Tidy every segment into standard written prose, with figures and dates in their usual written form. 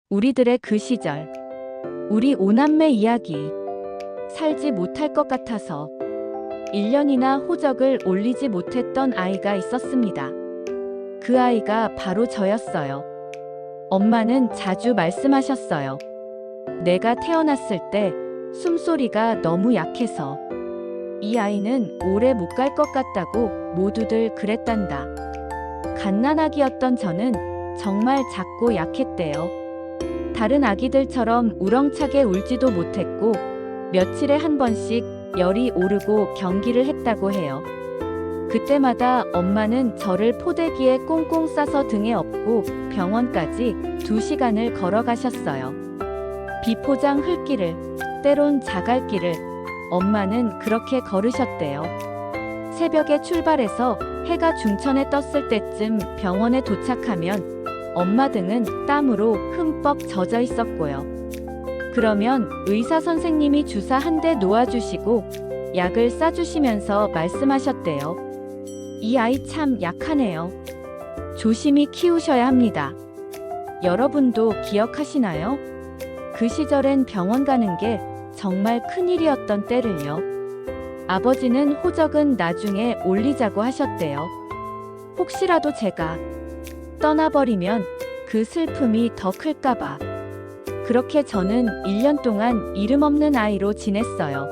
우리들의 그 시절, 우리 오남매 이야기. 살지 못할 것 같아서 1년이나 호적을 올리지 못했던 아이가 있었습니다. 그 아이가 바로 저였어요. 엄마는 자주 말씀하셨어요. 내가 태어났을 때 숨소리가 너무 약해서 이 아이는 오래 못 갈 것 같다고 모두들 그랬단다. 갓난아기였던 저는 정말 작고 약했대요. 다른 아기들처럼 우렁차게 울지도 못했고 며칠에 한 번씩 열이 오르고 경기를 했다고 해요. 그때마다 엄마는 저를 포대기에 꽁꽁 싸서 등에 업고 병원까지 2시간을 걸어가셨어요. 비포장 흙길을, 때론 자갈길을 엄마는 그렇게 걸으셨대요. 새벽에 출발해서 해가 중천에 떴을 때쯤 병원에 도착하면 엄마 등은 땀으로 흠뻑 젖어 있었고요. 그러면 의사 선생님이 주사 한 대 놓아주시고 약을 싸주시면서 말씀하셨대요. 이 아이 참 약하네요. 조심히 키우셔야 합니다. 여러분도 기억하시나요? 그 시절엔 병원 가는 게 정말 큰일이었던 때를요. 아버지는 호적은 나중에 올리자고 하셨대요. 혹시라도 제가 떠나버리면 그 슬픔이 더 클까봐. 그렇게 저는 1년 동안 이름 없는 아이로 지냈어요.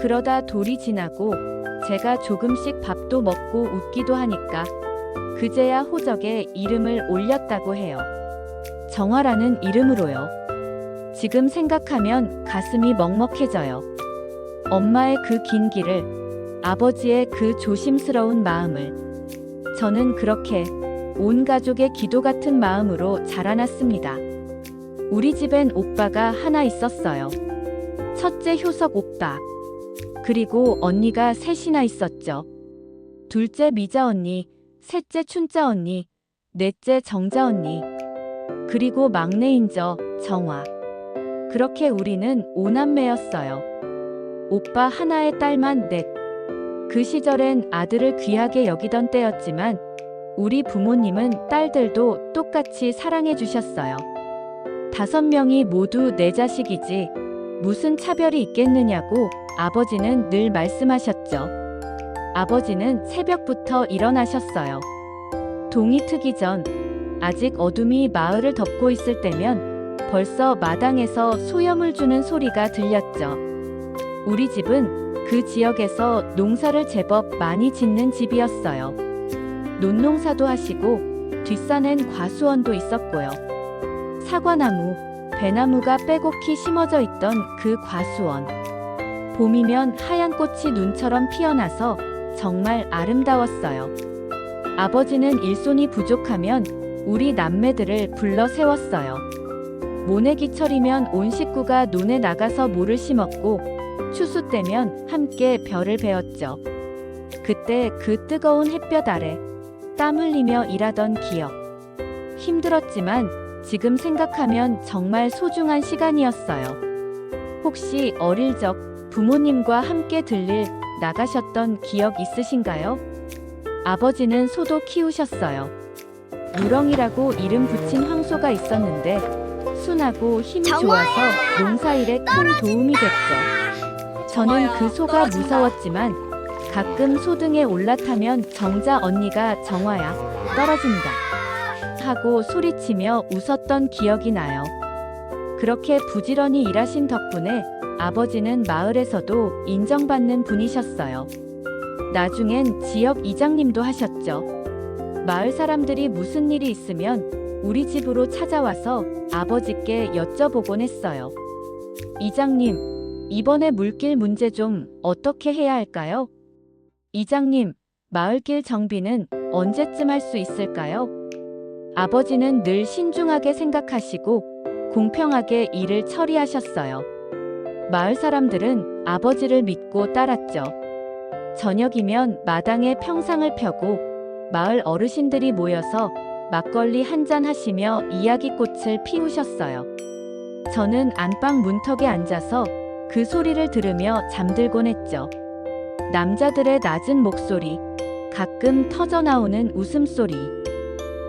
그러다 돌이 지나고 제가 조금씩 밥도 먹고 웃기도 하니까 그제야 호적에 이름을 올렸다고 해요. 정화라는 이름으로요. 지금 생각하면 가슴이 먹먹해져요. 엄마의 그 긴 길을, 아버지의 그 조심스러운 마음을. 저는 그렇게 온 가족의 기도 같은 마음으로 자라났습니다. 우리 집엔 오빠가 하나 있었어요. 첫째 효석 오빠. 그리고 언니가 셋이나 있었죠. 둘째 미자 언니, 셋째 춘자 언니, 넷째 정자 언니. 그리고 막내인 저 정화. 그렇게 우리는 5남매였어요. 오빠 하나의 딸만 넷. 그 시절엔 아들을 귀하게 여기던 때였지만 우리 부모님은 딸들도 똑같이 사랑해 주셨어요. 5명이 모두 내 자식이지 무슨 차별이 있겠느냐고 아버지는 늘 말씀하셨죠. 아버지는 새벽부터 일어나셨어요. 동이 트기 전, 아직 어둠이 마을을 덮고 있을 때면 벌써 마당에서 소염을 주는 소리가 들렸죠. 우리 집은 그 지역에서 농사를 제법 많이 짓는 집이었어요. 논농사도 하시고 뒷산엔 과수원도 있었고요. 사과나무, 배나무가 빼곡히 심어져 있던 그 과수원. 봄이면 하얀 꽃이 눈처럼 피어나서 정말 아름다웠어요. 아버지는 일손이 부족하면 우리 남매들을 불러 세웠어요. 모내기철이면 온 식구가 논에 나가서 모를 심었고 추수 때면 함께 벼를 베었죠. 그때 그 뜨거운 햇볕 아래 땀 흘리며 일하던 기억. 힘들었지만 지금 생각하면 정말 소중한 시간이었어요. 혹시 어릴 적 부모님과 함께 들릴 나가셨던 기억 있으신가요? 아버지는 소도 키우셨어요. 누렁이라고 이름 붙인 황소가 있었는데 순하고 힘이 좋아서 농사일에 큰 도움이 됐죠. 저는 그 소가 무서웠지만 가끔 소등에 올라타면 정자 언니가 정화야, 떨어진다 하고 소리치며 웃었던 기억이 나요. 그렇게 부지런히 일하신 덕분에 아버지는 마을에서도 인정받는 분이셨어요. 나중엔 지역 이장님도 하셨죠. 마을 사람들이 무슨 일이 있으면 우리 집으로 찾아와서 아버지께 여쭤보곤 했어요. 이장님, 이번에 물길 문제 좀 어떻게 해야 할까요? 이장님, 마을길 정비는 언제쯤 할 수 있을까요? 아버지는 늘 신중하게 생각하시고 공평하게 일을 처리하셨어요. 마을 사람들은 아버지를 믿고 따랐죠. 저녁이면 마당에 평상을 펴고 마을 어르신들이 모여서 막걸리 한잔 하시며 이야기꽃을 피우셨어요. 저는 안방 문턱에 앉아서 그 소리를 들으며 잠들곤 했죠. 남자들의 낮은 목소리, 가끔 터져나오는 웃음소리.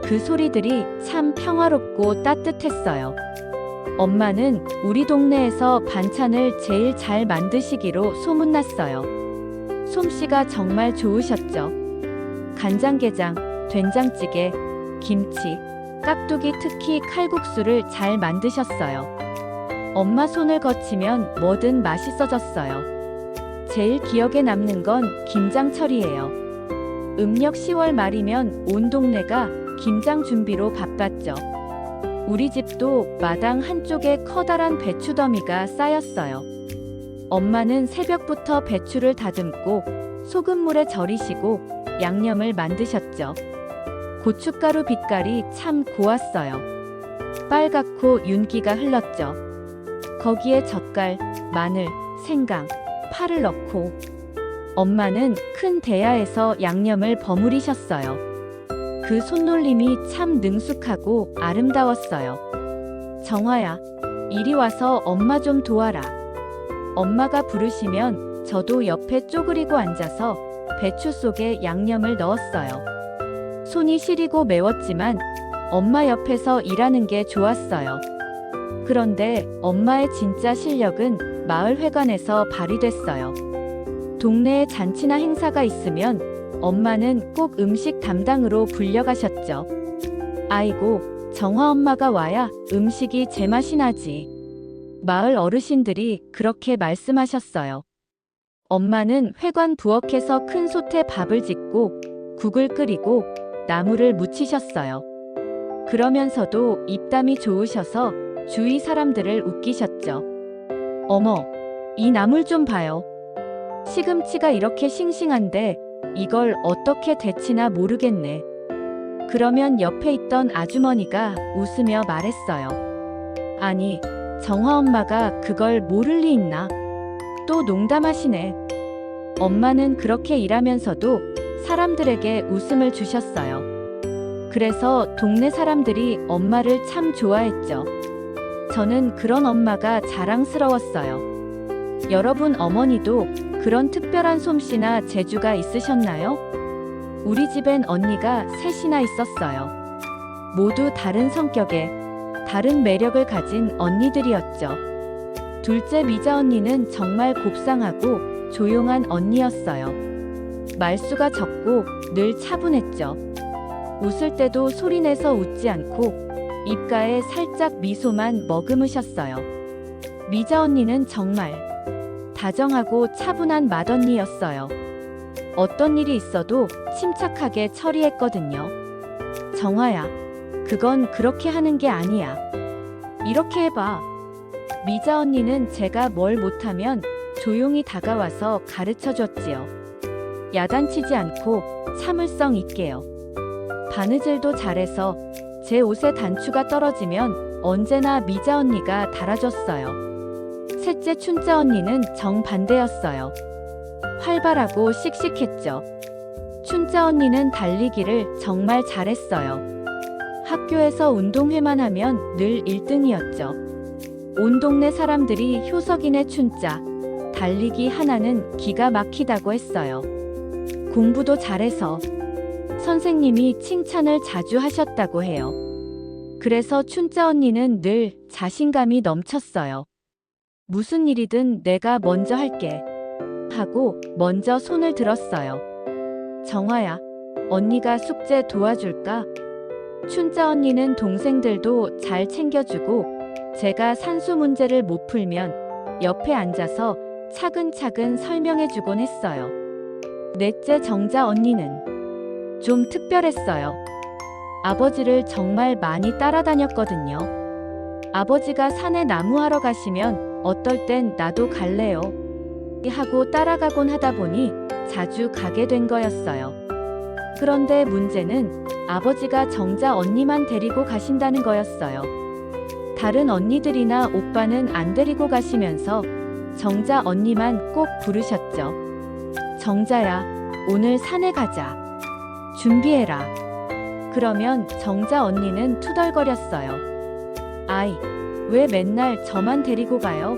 그 소리들이 참 평화롭고 따뜻했어요. 엄마는 우리 동네에서 반찬을 제일 잘 만드시기로 소문났어요. 솜씨가 정말 좋으셨죠. 간장게장, 된장찌개, 김치, 깍두기 특히 칼국수를 잘 만드셨어요. 엄마 손을 거치면 뭐든 맛있어졌어요. 제일 기억에 남는 건 김장철이에요. 음력 10월 말이면 온 동네가 김장 준비로 바빴죠. 우리 집도 마당 한쪽에 커다란 배추 더미가 쌓였어요. 엄마는 새벽부터 배추를 다듬고 소금물에 절이시고 양념을 만드셨죠. 고춧가루 빛깔이 참 고왔어요. 빨갛고 윤기가 흘렀죠. 거기에 젓갈, 마늘, 생강, 파를 넣고 엄마는 큰 대야에서 양념을 버무리셨어요. 그 손놀림이 참 능숙하고 아름다웠어요. 정화야, 이리 와서 엄마 좀 도와라. 엄마가 부르시면 저도 옆에 쪼그리고 앉아서 배추 속에 양념을 넣었어요. 손이 시리고 매웠지만 엄마 옆에서 일하는 게 좋았어요. 그런데 엄마의 진짜 실력은 마을회관에서 발휘됐어요. 동네에 잔치나 행사가 있으면 엄마는 꼭 음식 담당으로 불려가셨죠. 아이고, 정화 엄마가 와야 음식이 제맛이 나지. 마을 어르신들이 그렇게 말씀하셨어요. 엄마는 회관 부엌에서 큰 솥에 밥을 짓고 국을 끓이고 나물을 무치셨어요. 그러면서도 입담이 좋으셔서 주위 사람들을 웃기셨죠. 어머, 이 나물 좀 봐요. 시금치가 이렇게 싱싱한데 이걸 어떻게 데치나 모르겠네. 그러면 옆에 있던 아주머니가 웃으며 말했어요. 아니, 정화 엄마가 그걸 모를 리 있나? 또 농담하시네. 엄마는 그렇게 일하면서도 사람들에게 웃음을 주셨어요. 그래서 동네 사람들이 엄마를 참 좋아했죠. 저는 그런 엄마가 자랑스러웠어요. 여러분 어머니도 그런 특별한 솜씨나 재주가 있으셨나요? 우리 집엔 언니가 셋이나 있었어요. 모두 다른 성격에 다른 매력을 가진 언니들이었죠. 둘째 미자 언니는 정말 곱상하고 조용한 언니였어요. 말수가 적고 늘 차분했죠. 웃을 때도 소리내서 웃지 않고 입가에 살짝 미소만 머금으셨어요. 미자 언니는 정말 다정하고 차분한 맏언니였어요. 어떤 일이 있어도 침착하게 처리했거든요. 정화야, 그건 그렇게 하는 게 아니야. 이렇게 해봐. 미자 언니는 제가 뭘 못하면 조용히 다가와서 가르쳐 줬지요. 야단치지 않고 참을성 있게요. 바느질도 잘해서 제 옷에 단추가 떨어지면 언제나 미자 언니가 달아줬어요. 셋째 춘자 언니는 정반대였어요. 활발하고 씩씩했죠. 춘자 언니는 달리기를 정말 잘했어요. 학교에서 운동회만 하면 늘 1등이었죠. 온 동네 사람들이 효석이네 춘자, 달리기 하나는 기가 막히다고 했어요. 공부도 잘해서 선생님이 칭찬을 자주 하셨다고 해요. 그래서 춘자 언니는 늘 자신감이 넘쳤어요. 무슨 일이든 내가 먼저 할게 하고 먼저 손을 들었어요. 정화야, 언니가 숙제 도와줄까? 춘자 언니는 동생들도 잘 챙겨주고 제가 산수 문제를 못 풀면 옆에 앉아서 차근차근 설명해주곤 했어요. 넷째 정자 언니는 좀 특별했어요. 아버지를 정말 많이 따라다녔거든요. 아버지가 산에 나무하러 가시면 어떨 땐 나도 갈래요 하고 따라가곤 하다 보니 자주 가게 된 거였어요. 그런데 문제는 아버지가 정자 언니만 데리고 가신다는 거였어요. 다른 언니들이나 오빠는 안 데리고 가시면서 정자 언니만 꼭 부르셨죠. 정자야, 오늘 산에 가자. 준비해라. 그러면 정자 언니는 투덜거렸어요. 아이, 왜 맨날 저만 데리고 가요?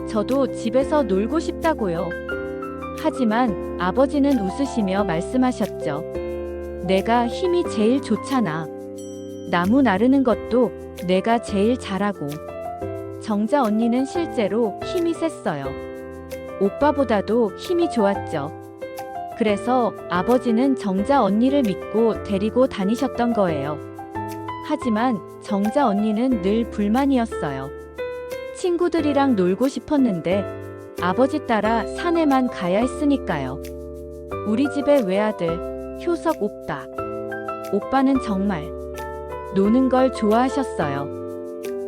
저도 집에서 놀고 싶다고요. 하지만 아버지는 웃으시며 말씀하셨죠. 내가 힘이 제일 좋잖아. 나무 나르는 것도 내가 제일 잘하고. 정자 언니는 실제로 힘이 셌어요. 오빠보다도 힘이 좋았죠. 그래서 아버지는 정자 언니를 믿고 데리고 다니셨던 거예요. 하지만 정자 언니는 늘 불만이었어요. 친구들이랑 놀고 싶었는데 아버지 따라 산에만 가야 했으니까요. 우리 집의 외아들, 효석 오빠. 오빠는 정말 노는 걸 좋아하셨어요.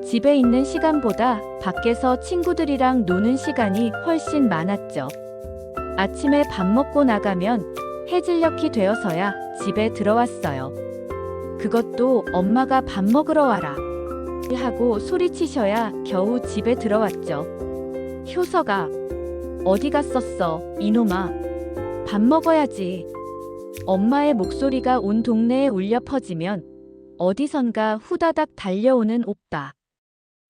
집에 있는 시간보다 밖에서 친구들이랑 노는 시간이 훨씬 많았죠. 아침에 밥 먹고 나가면 해질녘이 되어서야 집에 들어왔어요. 그것도 엄마가 밥 먹으러 와라 하고 소리치셔야 겨우 집에 들어왔죠. 효석아, 어디 갔었어, 이놈아. 밥 먹어야지. 엄마의 목소리가 온 동네에 울려 퍼지면 어디선가 후다닥 달려오는 오빠.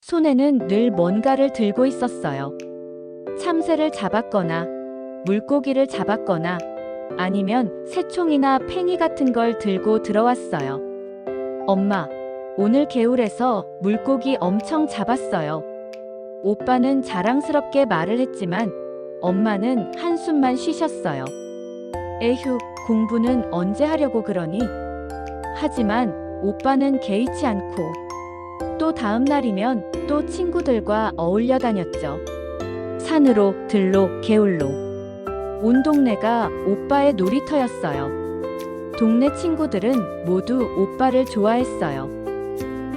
손에는 늘 뭔가를 들고 있었어요. 참새를 잡았거나 물고기를 잡았거나 아니면 새총이나 팽이 같은 걸 들고 들어왔어요. 엄마, 오늘 개울에서 물고기 엄청 잡았어요. 오빠는 자랑스럽게 말을 했지만 엄마는 한숨만 쉬셨어요. 에휴, 공부는 언제 하려고 그러니? 하지만 오빠는 개의치 않고 또 다음 날이면 또 친구들과 어울려 다녔죠. 산으로, 들로, 개울로. 온 동네가 오빠의 놀이터였어요. 동네 친구들은 모두 오빠를 좋아했어요.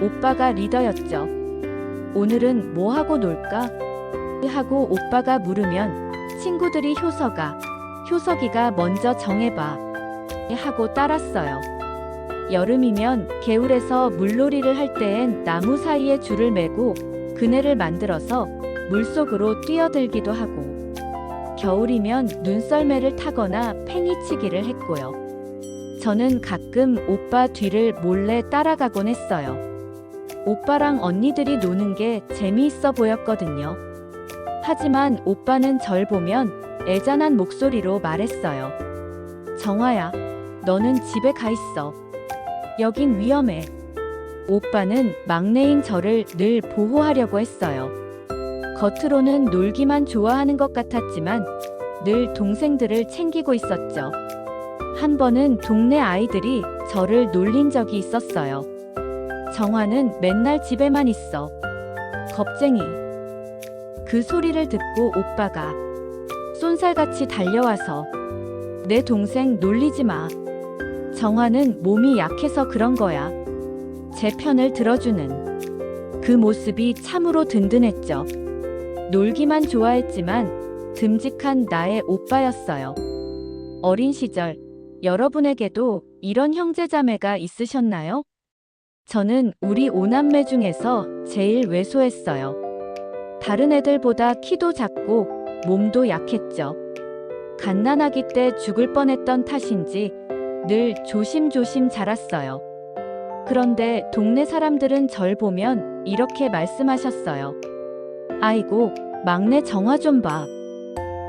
오빠가 리더였죠. 오늘은 뭐 하고 놀까? 하고 오빠가 물으면 친구들이 효석이가 먼저 정해봐 하고 따랐어요. 여름이면 개울에서 물놀이를 할 때엔 나무 사이에 줄을 매고 그네를 만들어서 물속으로 뛰어들기도 하고, 겨울이면 눈썰매를 타거나 팽이치기를 했고요. 저는 가끔 오빠 뒤를 몰래 따라가곤 했어요. 오빠랑 언니들이 노는 게 재미있어 보였거든요. 하지만 오빠는 절 보면 애잔한 목소리로 말했어요. 정화야, 너는 집에 가 있어. 여긴 위험해. 오빠는 막내인 저를 늘 보호하려고 했어요. 겉으로는 놀기만 좋아하는 것 같았지만 늘 동생들을 챙기고 있었죠. 한 번은 동네 아이들이 저를 놀린 적이 있었어요. 정화는 맨날 집에만 있어. 겁쟁이. 그 소리를 듣고 오빠가 쏜살같이 달려와서 내 동생 놀리지 마. 정화는 몸이 약해서 그런 거야. 제 편을 들어주는 그 모습이 참으로 든든했죠. 놀기만 좋아했지만 듬직한 나의 오빠였어요. 어린 시절 여러분에게도 이런 형제자매가 있으셨나요? 저는 우리 5남매 중에서 제일 왜소했어요. 다른 애들보다 키도 작고 몸도 약했죠. 갓난아기 때 죽을 뻔했던 탓인지 늘 조심조심 자랐어요. 그런데 동네 사람들은 절 보면 이렇게 말씀하셨어요. 아이고, 막내 정화 좀 봐.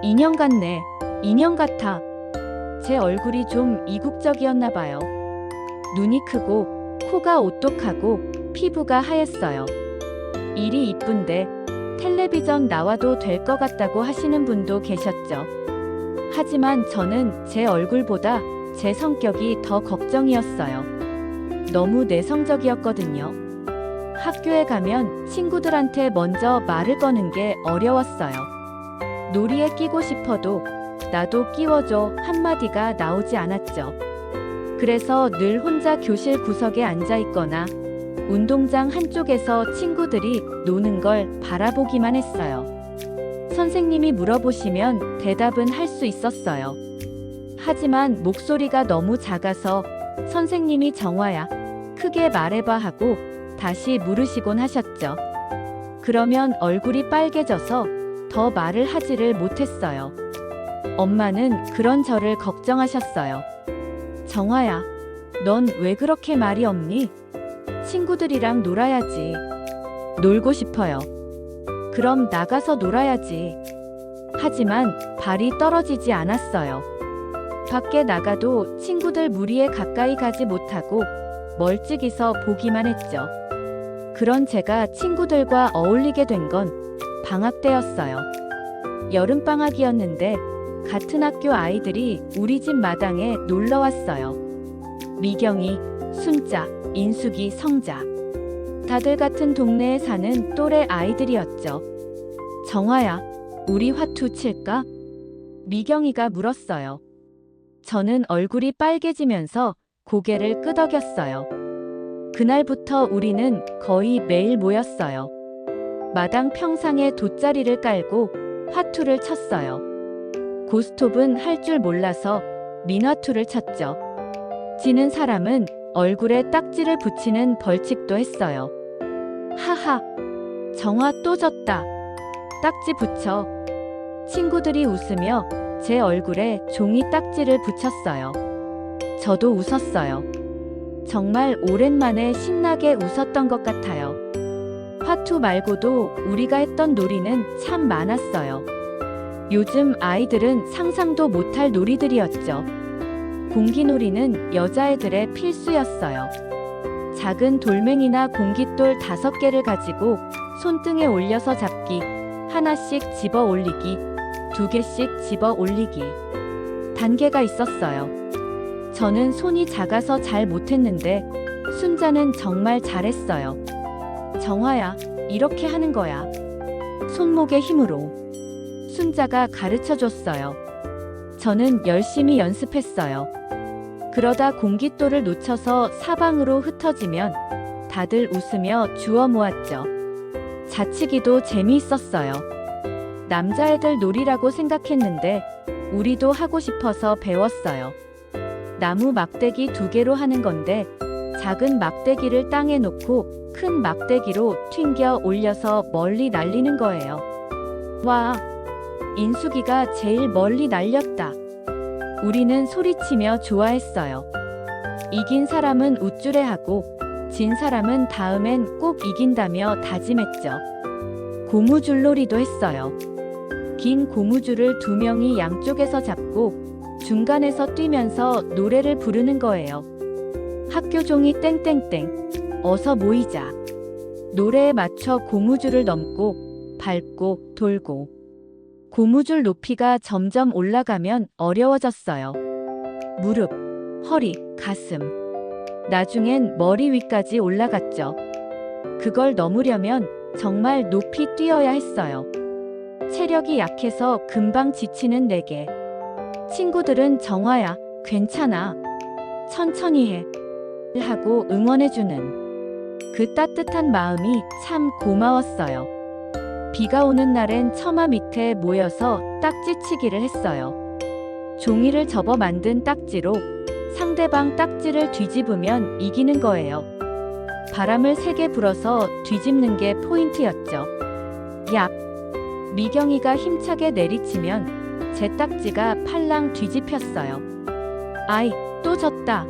인형 같네. 인형 같아. 제 얼굴이 좀 이국적이었나 봐요. 눈이 크고 코가 오똑하고 피부가 하였어요. 일이 이쁜데 텔레비전 나와도 될 것 같다고 하시는 분도 계셨죠. 하지만 저는 제 얼굴보다 제 성격이 더 걱정이었어요. 너무 내성적이었거든요. 학교에 가면 친구들한테 먼저 말을 거는 게 어려웠어요. 놀이에 끼고 싶어도 나도 끼워줘 한마디가 나오지 않았죠. 그래서 늘 혼자 교실 구석에 앉아 있거나 운동장 한쪽에서 친구들이 노는 걸 바라보기만 했어요. 선생님이 물어보시면 대답은 할 수 있었어요. 하지만 목소리가 너무 작아서 선생님이 정화야, 크게 말해봐 하고 다시 물으시곤 하셨죠. 그러면 얼굴이 빨개져서 더 말을 하지를 못했어요. 엄마는 그런 저를 걱정하셨어요. 정화야, 넌 왜 그렇게 말이 없니? 친구들이랑 놀아야지. 놀고 싶어요. 그럼 나가서 놀아야지. 하지만 발이 떨어지지 않았어요. 밖에 나가도 친구들 무리에 가까이 가지 못하고 멀찍이서 보기만 했죠. 그런 제가 친구들과 어울리게 된 건 방학 때였어요. 여름방학이었는데 같은 학교 아이들이 우리 집 마당에 놀러 왔어요. 미경이, 순자, 인숙이, 성자. 다들 같은 동네에 사는 또래 아이들이었죠. 정화야, 우리 화투 칠까? 미경이가 물었어요. 저는 얼굴이 빨개지면서 고개를 끄덕였어요. 그날부터 우리는 거의 매일 모였어요. 마당 평상에 돗자리를 깔고 화투를 쳤어요. 고스톱은 할 줄 몰라서 민화투를 쳤죠. 지는 사람은 얼굴에 딱지를 붙이는 벌칙도 했어요. 하하, 정화 또 졌다. 딱지 붙여. 친구들이 웃으며 제 얼굴에 종이 딱지를 붙였어요. 저도 웃었어요. 정말 오랜만에 신나게 웃었던 것 같아요. 화투 말고도 우리가 했던 놀이는 참 많았어요. 요즘 아이들은 상상도 못할 놀이들이었죠. 공기놀이는 여자애들의 필수였어요. 작은 돌멩이나 공깃돌 5개를 가지고 손등에 올려서 잡기, 하나씩 집어 올리기, 2개씩 집어 올리기. 단계가 있었어요. 저는 손이 작아서 잘 못했는데 순자는 정말 잘했어요. 정화야, 이렇게 하는 거야. 손목의 힘으로. 순자가 가르쳐줬어요. 저는 열심히 연습했어요. 그러다 공깃돌을 놓쳐서 사방으로 흩어지면 다들 웃으며 주워 모았죠. 자치기도 재미있었어요. 남자애들 놀이라고 생각했는데 우리도 하고 싶어서 배웠어요. 나무 막대기 2개로 하는 건데 작은 막대기를 땅에 놓고 큰 막대기로 튕겨 올려서 멀리 날리는 거예요. 와! 인숙이가 제일 멀리 날렸다. 우리는 소리치며 좋아했어요. 이긴 사람은 우쭐해하고 진 사람은 다음엔 꼭 이긴다며 다짐했죠. 고무줄놀이도 했어요. 긴 고무줄을 2명이 양쪽에서 잡고 중간에서 뛰면서 노래를 부르는 거예요. 학교 종이 땡땡땡, 어서 모이자. 노래에 맞춰 고무줄을 넘고 밟고 돌고. 고무줄 높이가 점점 올라가면 어려워졌어요. 무릎, 허리, 가슴. 나중엔 머리 위까지 올라갔죠. 그걸 넘으려면 정말 높이 뛰어야 했어요. 체력이 약해서 금방 지치는 내게. 친구들은 정화야, 괜찮아. 천천히 해. 하고 응원해주는 그 따뜻한 마음이 참 고마웠어요. 비가 오는 날엔 처마 밑에 모여서 딱지치기를 했어요. 종이를 접어 만든 딱지로 상대방 딱지를 뒤집으면 이기는 거예요. 바람을 세게 불어서 뒤집는 게 포인트였죠. 야! 미경이가 힘차게 내리치면 제 딱지가 팔랑 뒤집혔어요. 아이, 또 졌다.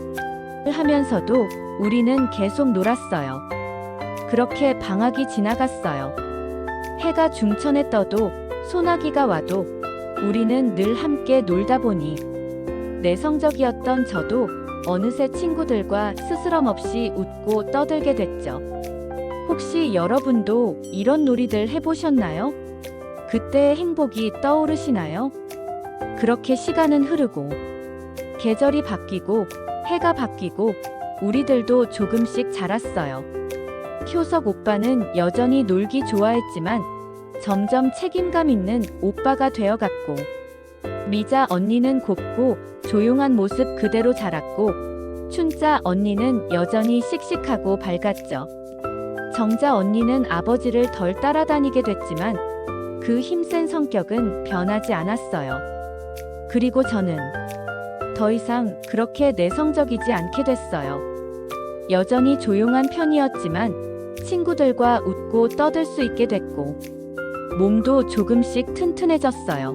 하면서도 우리는 계속 놀았어요. 그렇게 방학이 지나갔어요. 해가 중천에 떠도 소나기가 와도 우리는 늘 함께 놀다 보니 내성적이었던 저도 어느새 친구들과 스스럼없이 웃고 떠들게 됐죠. 혹시 여러분도 이런 놀이들 해보셨나요? 그때의 행복이 떠오르시나요? 그렇게 시간은 흐르고 계절이 바뀌고 해가 바뀌고 우리들도 조금씩 자랐어요. 효석 오빠는 여전히 놀기 좋아했지만 점점 책임감 있는 오빠가 되어갔고, 미자 언니는 곱고 조용한 모습 그대로 자랐고, 춘자 언니는 여전히 씩씩하고 밝았죠. 정자 언니는 아버지를 덜 따라다니게 됐지만 그 힘센 성격은 변하지 않았어요. 그리고 저는 더 이상 그렇게 내성적이지 않게 됐어요. 여전히 조용한 편이었지만 친구들과 웃고 떠들 수 있게 됐고, 몸도 조금씩 튼튼해졌어요.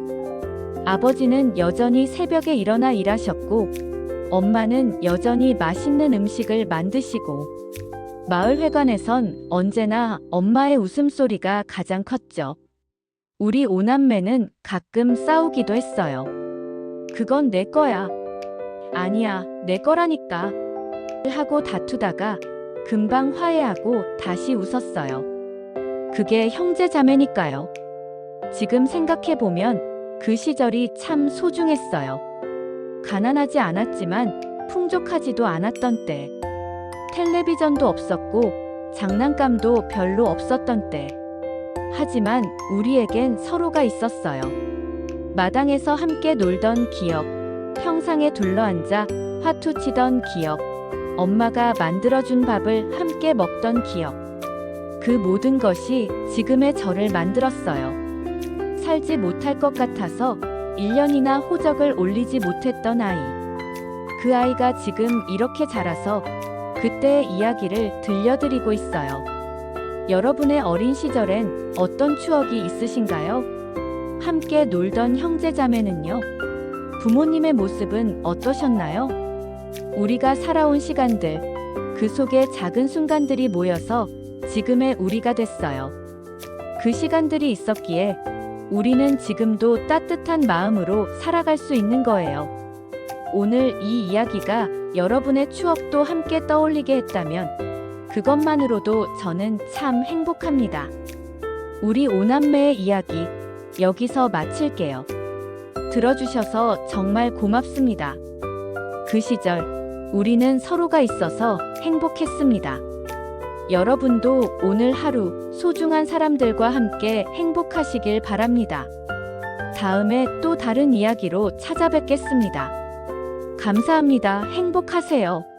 아버지는 여전히 새벽에 일어나 일하셨고, 엄마는 여전히 맛있는 음식을 만드시고, 마을회관에선 언제나 엄마의 웃음소리가 가장 컸죠. 우리 오남매는 가끔 싸우기도 했어요. 그건 내 거야. 아니야, 내 거라니까. 하고 다투다가 금방 화해하고 다시 웃었어요. 그게 형제자매니까요. 지금 생각해보면 그 시절이 참 소중했어요. 가난하지 않았지만 풍족하지도 않았던 때. 텔레비전도 없었고 장난감도 별로 없었던 때. 하지만 우리에겐 서로가 있었어요. 마당에서 함께 놀던 기억, 평상에 둘러앉아 화투 치던 기억, 엄마가 만들어준 밥을 함께 먹던 기억. 그 모든 것이 지금의 저를 만들었어요. 살지 못할 것 같아서 1년이나 호적을 올리지 못했던 아이. 그 아이가 지금 이렇게 자라서 그때의 이야기를 들려드리고 있어요. 여러분의 어린 시절엔 어떤 추억이 있으신가요? 함께 놀던 형제자매는요? 부모님의 모습은 어떠셨나요? 우리가 살아온 시간들, 그 속에 작은 순간들이 모여서 지금의 우리가 됐어요. 그 시간들이 있었기에 우리는 지금도 따뜻한 마음으로 살아갈 수 있는 거예요. 오늘 이 이야기가 여러분의 추억도 함께 떠올리게 했다면 그것만으로도 저는 참 행복합니다. 우리 오남매의 이야기 여기서 마칠게요. 들어주셔서 정말 고맙습니다. 그 시절 우리는 서로가 있어서 행복했습니다. 여러분도 오늘 하루 소중한 사람들과 함께 행복하시길 바랍니다. 다음에 또 다른 이야기로 찾아뵙겠습니다. 감사합니다. 행복하세요.